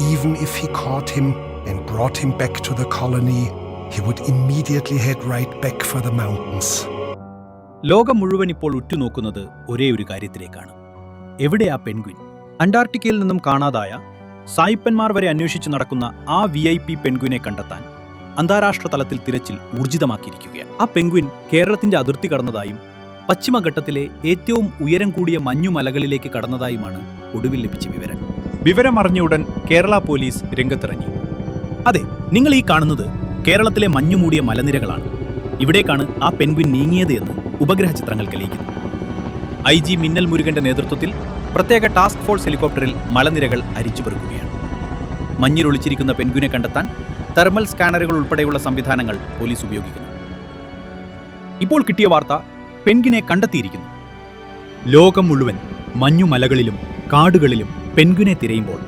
even if he caught him and brought him back to the colony, he would immediately head right back for the mountains. ലോകം മുഴുവൻ ഇപ്പോൾ ഉറ്റുനോക്കുന്നത് ഒരേ ഒരു കാര്യത്തിലേക്കാണ്. എവിടെയാ പെൻഗ്വിൻ? അന്റാർട്ടിക്കയിൽ നിന്നും കാണാതായ സായിപ്പന്മാർ വരെ അന്വേഷിച്ചു നടക്കുന്ന ആ VIP പെൻഗ്വിനെ കണ്ടെത്താൻ അന്താരാഷ്ട്ര തലത്തിൽ തിരച്ചിൽ ഊർജിതമാക്കിയിരിക്കുകയാണ്. ആ പെൻഗ്വിൻ കേരളത്തിന്റെ അതിർത്തി കടന്നതായും പശ്ചിമഘട്ടത്തിലെ ഏറ്റവും ഉയരം കൂടിയ മഞ്ഞുമലകളിലേക്ക് കടന്നതായുമാണ് ഒടുവിൽ ലഭിച്ച വിവരം. വിവരമറിഞ്ഞ ഉടൻ കേരള പോലീസ് രംഗത്തിറങ്ങി. അതെ, നിങ്ങൾ ഈ കാണുന്നത് കേരളത്തിലെ മഞ്ഞുമൂടിയ മലനിരകളാണ്. ഇവിടേക്കാണ് ആ പെൻഗ്വിൻ നീങ്ങിയത് എന്ന് ഉപഗ്രഹ ചിത്രങ്ങൾ തെളിയിക്കുന്നു. IG മിന്നൽ മുരുകന്റെ നേതൃത്വത്തിൽ പ്രത്യേക ടാസ്ക് ഫോഴ്സ് ഹെലികോപ്റ്ററിൽ മലനിരകൾ അരിച്ചുപെറുക്കുകയാണ്. മഞ്ഞിലൊളിച്ചിരിക്കുന്ന പെൻഗ്വിനെ കണ്ടെത്താൻ തെർമൽ സ്കാനറുകൾ ഉൾപ്പെടെയുള്ള സംവിധാനങ്ങൾ പോലീസ് ഉപയോഗിക്കുന്നു. ഇപ്പോൾ കിട്ടിയ വാർത്ത, പെൻഗ്വിനെ കണ്ടെത്തിയിരിക്കുന്നു. ലോകം മുഴുവൻ മഞ്ഞുമലകളിലും കാടുകളിലും പെൻഗ്വിനെ തിരയുമ്പോൾ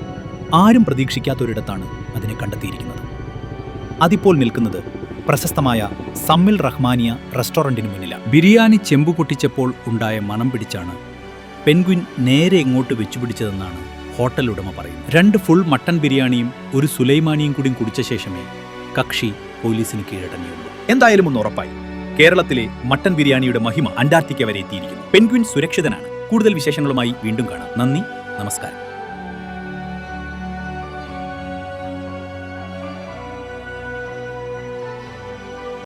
ആരും പ്രതീക്ഷിക്കാത്തൊരിടത്താണ് അതിനെ കണ്ടെത്തിയിരിക്കുന്നത്. അതിപ്പോൾ നിൽക്കുന്നത് പ്രശസ്തമായ സമ്മിൽ റഹ്മാനിയ റെസ്റ്റോറന്റിന് മുന്നിലാണ്. ബിരിയാണി ചെമ്പു പൊട്ടിച്ചപ്പോൾ ഉണ്ടായ മണം പിടിച്ചാണ് പെൻഗ്വിൻ നേരെ ഇങ്ങോട്ട് വെച്ചുപിടിച്ചതെന്നാണ് ഹോട്ടൽ ഉടമ പറയുന്നത്. 2 ഫുൾ മട്ടൺ ബിരിയാണിയും ഒരു സുലൈമാനിയും കൂടി കുടിച്ച ശേഷമേ കക്ഷി പോലീസിന് കീഴടങ്ങിയുള്ളൂ. എന്തായാലും ഒന്ന് ഉറപ്പായി, കേരളത്തിലെ മട്ടൺ ബിരിയാണിയുടെ മഹിമ അന്റാർട്ടിക്ക വരെ എത്തിയിരിക്കുന്നു. പെൻഗ്വിൻ സുരക്ഷിതനാണ്. കൂടുതൽ വിശേഷങ്ങളുമായി വീണ്ടും കാണാം. നന്ദി, നമസ്കാരം.